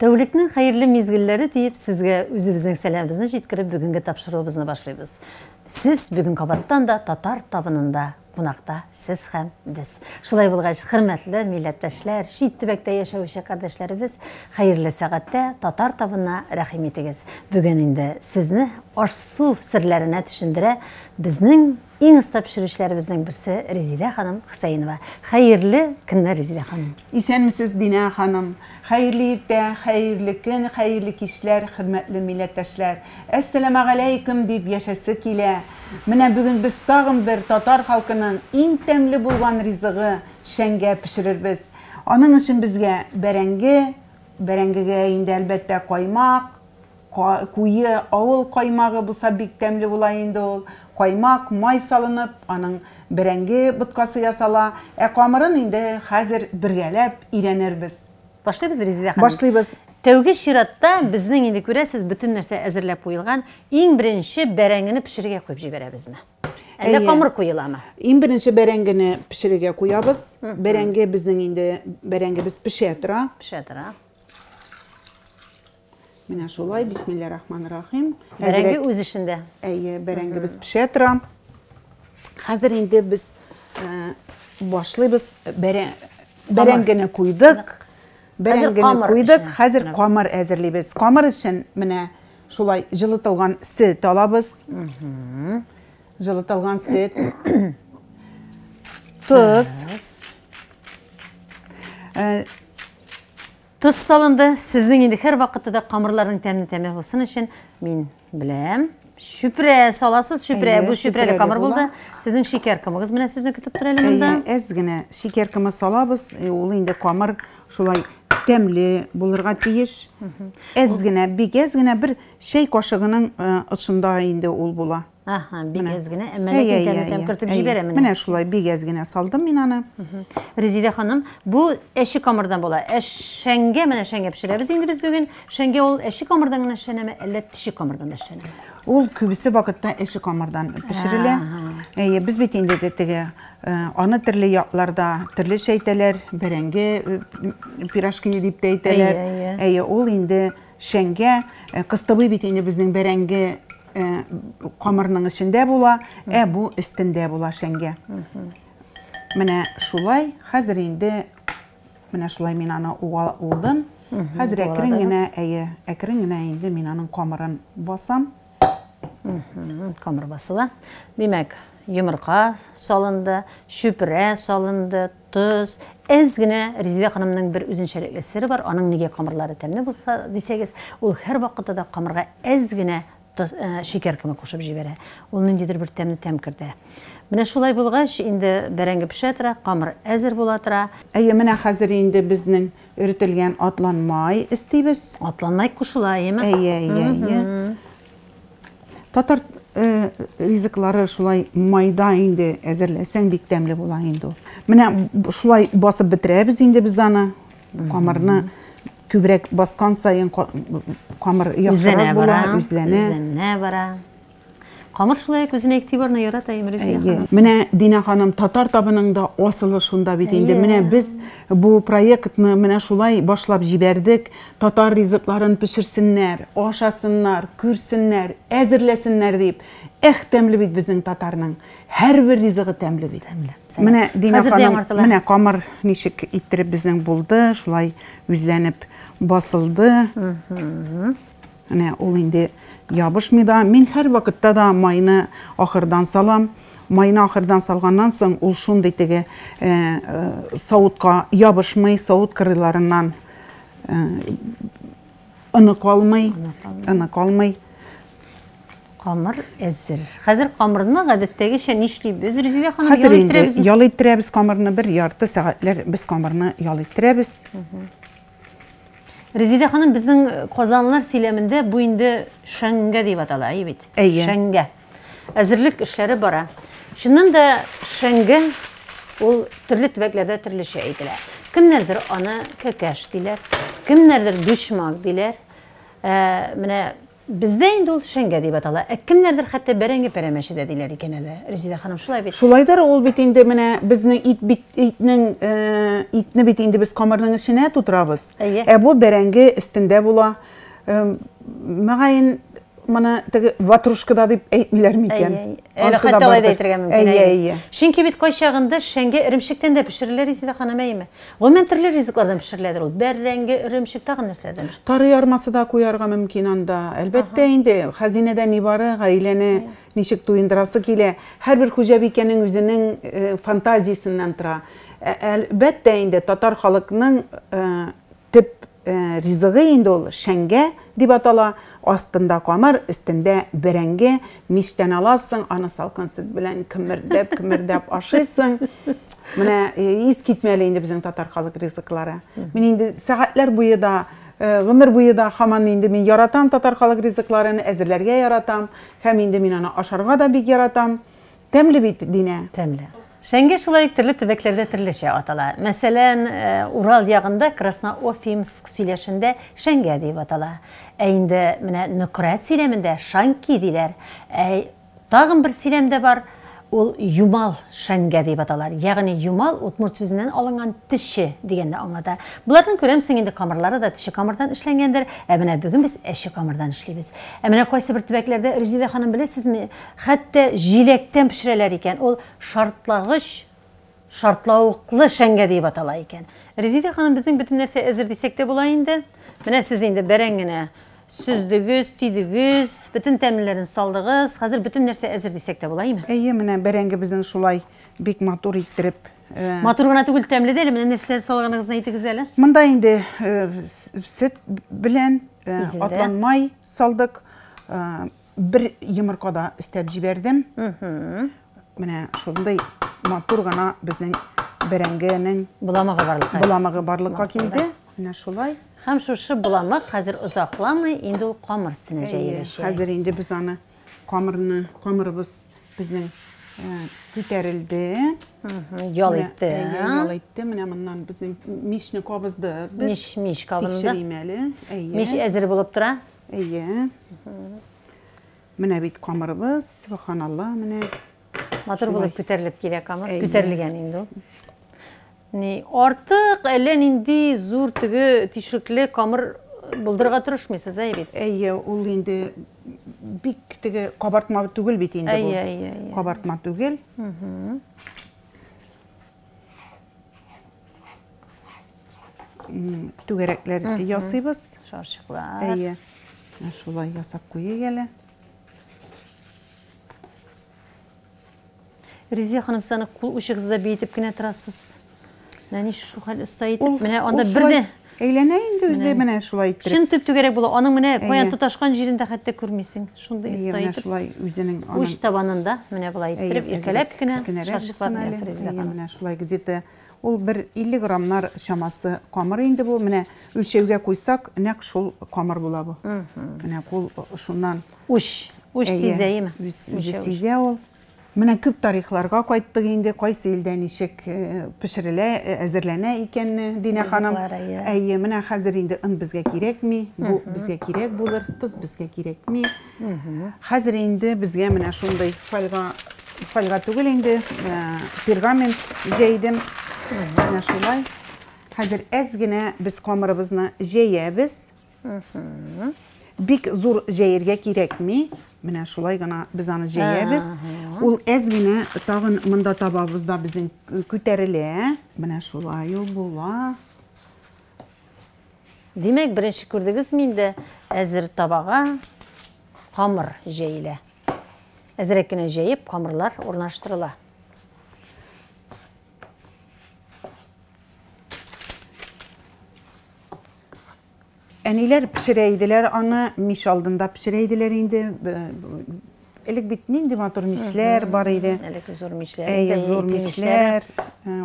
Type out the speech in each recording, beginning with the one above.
Тәүлекнең хәерле мизгелләре дип сезгә үзебезнең сәламыбызны җиткереп бүгенге тапшыруыбызны башлыйбыз. Сез бүген кабаттан да татар табынында кунакта сез һәм без. Шулай булгач, хөрмәтле милләттәшләр, чит төбәктә яшәүче кардәшләребез, хәерле сәгатьтә татар табынына рәхим итегез. Бүген инде сезне аш-су серләренә төшендерә безнең иң оста пешерүчеләребезнең берсе Резидә ханым Хөсәенова. Хәерле көннәр, Резидә ханым. Исәнмесез, Динә ханым. Хәерле иртә, хәерле көн, хәерле кичләр, хөрмәтле милләттәшләр. Әссәламу алейкум дип яшәсе килә. Менә бүген без тагын бер татар халкының иң тәмле булган ризыгы шәңгә пешерербез. Аның өчен безгә бәрәңгегә инде әлбәттә каймак, куе авыл каймагы булса бик тәмле була инде ул. Каймак, май салынып, аның бәрәңге боткасы ясала. Камырын инде хәзер бергәләп өйрәнербез. Башлыйбыз, Резидә ханым. Башлыйбыз. Тәүге чиратта безнең инде күрәсез бөтен нәрсә әзерләп куелган. Иң беренче бәрәңгене пешерергә куеп җибәрәбезме? Әллә камыр куеламы? Иң беренче бәрәңгене пешерергә куябыз. Бәрәңге безнең инде бәрәңгебез пешә тора. Пешә тора. Менә шулай, бисмиллаһир-рахманир-рахим. Бәрәңге үз эшендә. Бәрәңгебез пешә тора. Хәзер инде без башлыйбыз. Бәрәңгене куйдык. Бәрәңгене куйдык. Хәзер камыр әзерлибез. Камыр өчен менә шулай җылытылган сөт алабыз. Җылытылган сөт. Туз. Туз салынды. Сезнең инде һәр вакытта да камырларның тәмле булсын өчен мин беләм. Шүпрә саласыз, шүпрә, бу шүпрәле камыр булды. Сезнең шикәр кымыгыз менә сезне көтеп тора әле монда. Әз генә шикәр кымы салабыз. Ул инде камыр шулай тәмле булырга тиеш. Әз генә, бик әз генә бер чәй кашыгының ышында инде ул була. Бик әз генә, әмма ләкин тәм кертеп җибәрәм. Менә шулай бик әз генә салдым мин аны. Резидә ханым, бу әши камырдан була. Шәңгә менә шәңгә пешерәбез инде без бүген. Шәңгә ул әши камырдан гына эшләнәме, әллә тиши камырдан да эшләнәме? Ул күбесе вакытта әши камырдан пешерелә. Без бит инде теге аны төрле якларда төрле шәйтәләр, бәрәңге пирожки дип тә әйтәләр. Ул инде шәңгә, кыстыбый бит инде безнең бәрәңге камырның эчендә була, бу өстендә була шәңгә. Менә шулай, хәзер инде менә шулай мин аны угылдым. Хәзер әкрен генә инде мин аның камырын басам. Камыр басыла. Димәк, йомырка салынды, шүпрә салынды, туз. Әз генә Резидә ханымның бер үзенчәлекле сире бар. Аның нигә камырлары тәмле булса дисәгез, ул һәр вакытта да камырга әз генә шикәр кеме кушып җибәрә. Ул ниндидер бер тәмле тәм кертә. Менә шулай булгач, инде бәрәңге пешә тора, камыр әзер була тора. Менә хәзер инде безнең өретелгән атланмай истибез. Атланмай кушыла, яме? Татар ризыклары шулай майда инде әзерләсәң бик тәмле була инде. Менә шулай басып бетерәбез инде без аны. Камырны күбрәк баскан сайын камыр яхшырак була, үзләнә бара. Камыр шулай күзенә игътибарны ярата, Резидә. Менә Динә ханым, татар табынында асылы шунда бит инде. Менә без бу проектны менә шулай башлап җибәрдек. Татар ризыкларын пешерсеннәр, ашасыннар, күрсеннәр, әзерләсеннәр дип. Тәмле бит безнең татарның. Һәрбер ризыгы тәмле бит. Менә Динә ханым, менә камыр ничек иттереп безнең булды, шулай үзләнеп басылды. Менә ул инде ябышмый да. Мин һәр вакытта да майны ахырдан салам. Майны ахырдан салганнан соң ул шундый теге савытка ябышмый, савыт кырыйларыннан ыны калмый. Камыр әзер. Хәзер камырны гадәттәгечә нишлибез? Резидә ханым, ял иттерәбез. Ял иттерәбез камырны, бер ярты сәгатьләр без камырны ял иттерәбез. Резидә ханым, безнең казанлар сөйләмендә бу инде шәңгә дип атала, бит. Шәңгә. Әзерлек эшләре бара. Шуннан да шәңгә ул төрле төбәкләрдә төрлечә әйтелә. Кемнәрдер аны кәкәш диләр, кемнәрдер дучмак диләр. Менә Bizde indi ул шәңгә дип атала. Кемнәрдер хәтта бәрәңге пәрәмәше дә диләр икән әле. Резида ханым шулай бит. Шулайдыр ул бит инде менә безнең итне бит инде без камырның эченә тутырабыз. Бу бәрәңге өстендә була. Мәгәен Мана теге ватрушкада дип әйтмиләр микән? Әле хәтта алай да әйтергә мөмкин. Чөнки бит кайчагында шәңгә иремчектән дә пешереләр Резида ханым әйме. Гомумән төрле ризыклардан пешереләдер ул. Бәрәңге, иремчек тагын нәрсәдән. Тары ярмасы да куярга мөмкин анда. Әлбәттә инде хәзинәдән нибары гаиләне ничек туендырасы килә. Һәрбер хуҗабикәнең үзенең фантазиясеннән тора. Әлбәттә инде татар халкының төп ризыгы инде ул шәңгә дип атала. Астында камыр, өстендә бәрәңге, миштән аласың, аны салкын сөт белән кимердәп ашыйсың. Менә ис китмәле инде безнең татар халык ризыклары. Мин инде сәгатьләр буе да, гомер буе да һаман инде мин яратам татар халык ризыкларын, әзерләргә яратам, һәм инде мин аны ашарга да бик яратам. Тәмле бит, Динә. Тәмле. Шәңгә шулай төрле төбәкләрдә төрлечә атала. Мәсәлән, Урал ягында Красноуфимск сөйләшендә шәңгә дип атала. Инде менә Нократ сөйләмендә шанки диләр. Тагын бер сөйләмдә бар, ул юмал шәңгә дип аталар. Ягъни юмал утмурт сүзеннән алынган теше дигәндә аңлата. Буларның күрәмсең инде камырлары да теше камырдан эшләнгәндер. Менә бүген без әче камырдан эшлибез. Менә кайсы бер төбәкләрдә Резида ханым беләсезме, хәтта җиләктән пешерәләр икән. Ул шартлагыч, шартлавыклы шәңгә дип атала икән. Резида ханым безнең бөтен нәрсә әзер дисәк тә була инде. Менә сез инде бәрәңгене сүздегез, тидегез, bütün тәмлеләрен салдыгыз. Хәзер bütün нәрсә әзер дисәк тә була, име? Менә бәрәңге безнең шулай бик матур иттереп. Матур гына түгел, тәмле дә, менә нәрсәләр салганыгызны әйтегез әле. Монда инде сөт белән атлан май салдык. Бер йомыркада истәп җибәрдем. Менә шундай матур гына безнең бәрәңгенең буламыгы барлыкка килде. Менә шулай. Һәм шушы буламык хәзер озакламый инде ул камыр өстенә җәеләчәк. Хәзер инде без аны камырыбыз безнең күтәрелде. Ял итте. Ял итте. Менә моннан безнең мишне кабызды. Миш кабында. Миш әзер булып тора. Менә бит камырыбыз, субханалла, менә матур булып күтәрелеп килә камыр. Күтәрелгән инде ул. Артык әллә нинди зур теге тишекле камыр булдырырга тырышмыйсыз, бит. Ул инде бик теге кабартма түгел бит инде бу. Кабартма түгел. Түгәрәкләр ясыйбыз. Шарчыклар. Шулай ясап куйыйк әле. Резия ханым, саны кул учыгызда бейтеп кенә торасыз. Менә шу хәл оста итеп, менә анда бердә әйләнә инде үзе менә шулай итеп. Шын төп түгәрәк була. Аның менә каян тоташкан җирендә хәтта күрмисең. Шунда оста итеп. Шулай үзенең уч табанында менә булай итеп, иркәләп кенә шарчыкларны ясыр Резия ханым. Менә шулай где-то ул бер 50 граммнар шамасы камыр инде бу. Менә үлчәүгә куйсак, нәкъ шул камыр була бу. Менә ул шуннан уч сизәеме? Үзе сизә ул. Менә күп тарихларга кайттык инде, кайсы илдә ничек пешерелә, әзерләнә икәнне, Динә ханым. Менә хәзер инде ын безгә кирәкми, бу безгә кирәк булыр, туз безгә кирәкми. Хәзер инде безгә менә шундый фольга түгел инде, пергамент җәйдем. Менә шулай. Хәзер әз генә без камырыбызны җәябез. Бик зур җәергә кирәкми. Менә шулай гына без аны җәябез. Ул әз генә тагын монда табабыз да безнең күтәрелә. Менә шулай ул була. Димәк, беренче күрдегез миндә әзер табага камыр җәелә. Әзрәк кенә җәеп, камырлар урнаштырыла. Әниләр пешерә иделәр аны, миш алдында пешерә иделәр инде. Элек бит нинди матур мишләр бар иде. Элек зур мишләр. Зур мишләр.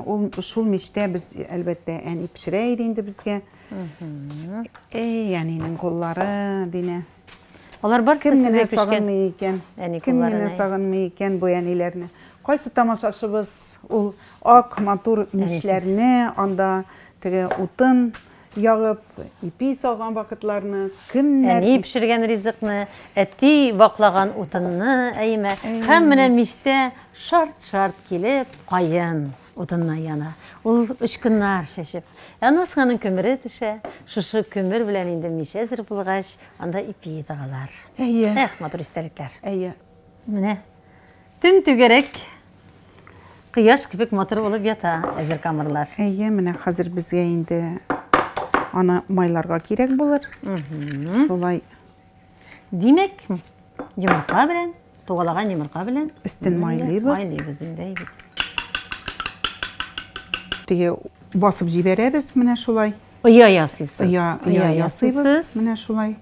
Ул шул миштә без әлбәттә әни пешерә иде инде безгә. Әнинең куллары, Динә. Алар барсы сезгә пешкән икән. Кемне сагынмый икән бу әниләрне. Кайсы тамашачыбыз ул ак матур мишләрне анда теге утын ягып, ипи салган вакытларны, кемнәр Әни пешергән ризыкны, әти ваклаган утынны, әйме. Һәм менә мичтә шарт-шарт килеп, кайын утынна яна. Ул ычкыннар шәшеп. Анасының көмере төшә. Шушы көмер белән инде мич әзер булгач, анда ипи тагалар. Эх, матур истәлекләр. Менә төн түгәрәк Кыяш кебек матур булып ята әзер камырлар. Менә хәзер безгә инде аны майларга кирәк булыр. Шулай. Димәк, йомырка белән, тугалаган йомырка белән Өстен майлыйбыз. Майлыйбыз инде. Теге басып җибәрәбез менә шулай. Оя ясыйсыз. Оя ясыйбыз менә шулай.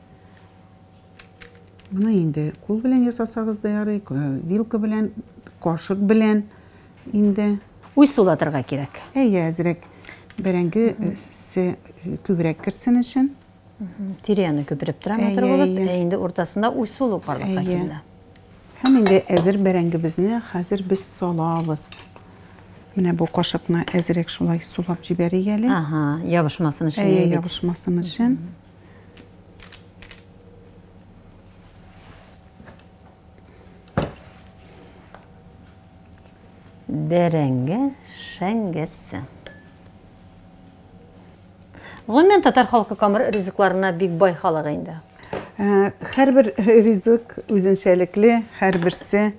Моны инде кул белән ясасагыз да ярый, вилка белән, кашык белән инде. Уй сулатырга кирәк. Әзрәк бәрәңге күбрәк кирсен өчен. Тирәне көпіріп тора матур булып, инде уртасында уй сулу барлыкка килде. Һәм инде әзер бәрәңгебезне хәзер без салабыз. Менә бу кашыкны әзрәк шулай сулап җибәрик әле. Ябышмасын өчен. Ябышмасын өчен. Бәрәңге шәңгәсе. Гомумән татар халкы камыр ризыкларына бик бай халык инде. Һәрбер ризык үзенчәлекле, һәрберсе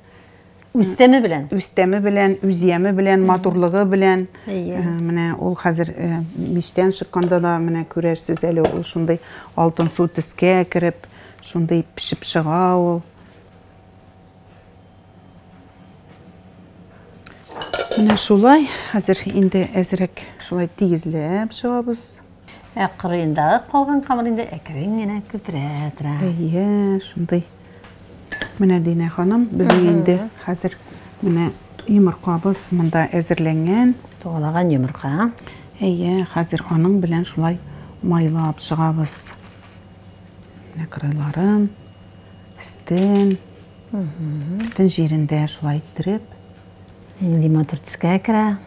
үстәме белән, үзияме белән, матурлыгы белән. Менә ул хәзер мичтән чыкканда да менә күрәрсез әле ул шундый алтын су төскә кереп, шундый пешеп чыга ул. Менә шулай, хәзер инде әзрәк шулай тигезләп чыгабыз. Кырыенда калган камыр инде әкрен генә күпрә тора. Шундый. Менә Динә ханым, безнең инде хәзер менә йомыркабыз монда әзерләнгән. Тугалаган йомырка. Хәзер аның белән шулай майлап чыгабыз. Менә кырыйларын, өстен, бүтән җирендә шулай иттереп. Инде матур төскә керә.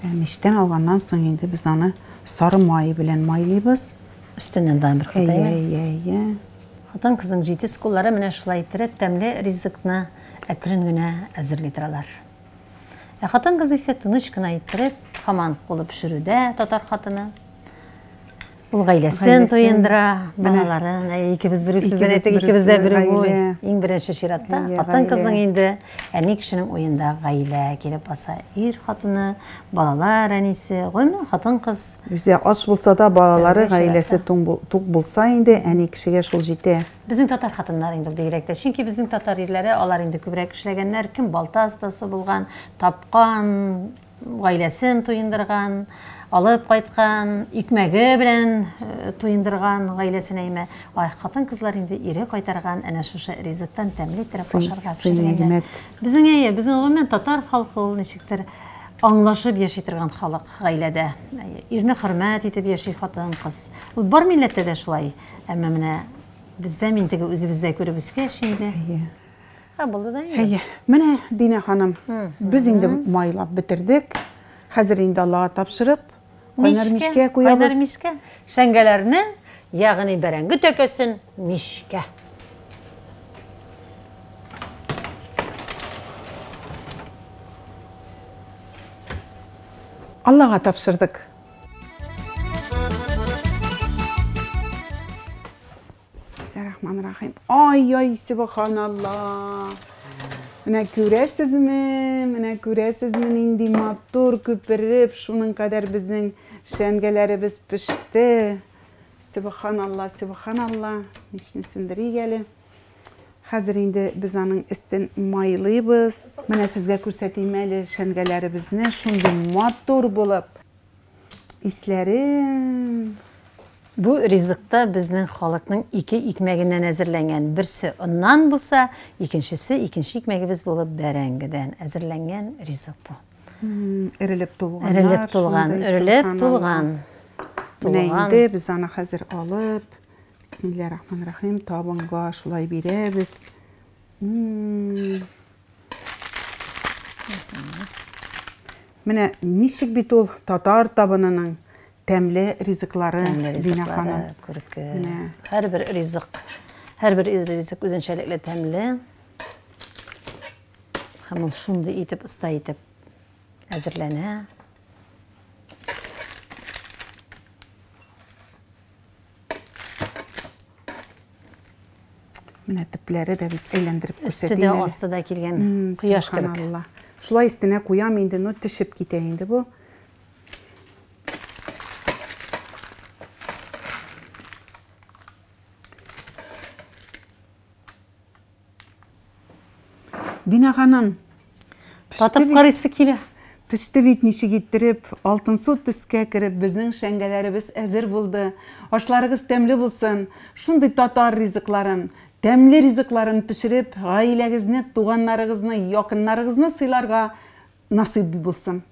Мичтән алганнан соң инде без аны сары май белән майлыйбыз. Өстеннән да бер кытайга. Хатын кызның җитез куллары менә шулай иттереп тәмле ризыкны әкрен генә әзерли торалар. Хатын кыз исә тыныч кына иттереп, һаман кулы пешерүдә татар хатыны. Ул гаиләсен туендыра, балаларын, икебез бер сүздән әйтик, икебез дә бер буй. Иң беренче чиратта хатын кызның инде әни кешенең уенда гаилә килеп баса. Ир хатыны, балалар әнисе, гомумән хатын кыз. Үзе аш булса да балалары, гаиләсе тук булса инде әни кешегә шул җитә. Безнең татар хатыннар инде бигрәк тә, чөнки безнең татар ирләре алар инде күбрәк эшләгәннәр, кем балта астасы булган, тапкан, гаиләсен туендырган. Алып кайткан, икмәге белән туендырган гаиләсенә әйме. Хатын кызлар инде ире кайтарган, әнә шушы ризыктан тәмле иттереп ашарга пешергәндә. Безнең гомумән татар халкы ул ничектер аңлашып яши торган халык гаиләдә. Ирне хөрмәт итеп яши хатын кыз. Ул бар милләттә дә шулай. Әмма менә бездә мин теге үзебездә күреп үскәч инде. Булды да инде. Менә Динә ханым, без инде майлап бетердек. Хәзер инде Аллага тапшырып, кайнар мичкә куябыз. Кайнар мичкә. Шәңгәләрне, ягъни бәрәңге төкесен мичкә. Аллага тапшырдык. Бисмиллахир-рахманир-рахим. Ай, субханалла. Менә күрәсезме, нинди матур күпереп, шуның кадәр безнең шәңгәләребез пеште. Субханалла, субханалла. Мичне сүндерик әле. Хәзер инде без аның өстен майлыйбыз. Менә сезгә күрсәтим әле шәңгәләребезне, шундый матур булып. Исләре. Бу ризыкта безнең халыкның ике икмәгеннән әзерләнгән. Берсе оннан булса, икенчесе икенче икмәгебез булып бәрәңгедән әзерләнгән ризык бу. Эрелеп тулган. Эрелеп тулган. Менә инде без аны хәзер алып, бисмиллахир-рахманир-рахим, табынга шулай бирәбез. Менә ничек бит ул татар табынының тәмле ризыклары Дина ханым. Һәр бер ризык үзенчәлекле тәмле. Һәм ул шундый итеп, оста итеп әзерләнә. Менә төпләре дә бит әйләндереп Өсте дә, асты да килгән кояш кебек. Шулай өстенә куям инде, ну төшеп китә инде бу. Дина ханым, Татып карыйсы килә. пеште бит ничек иттереп, алтын су төскә кереп, безнең шәңгәләребез әзер булды. Ашларыгыз тәмле булсын. Шундый татар ризыкларын, тәмле ризыкларын пешереп, гаиләгезне, туганнарыгызны, якыннарыгызны сыйларга насыйп булсын.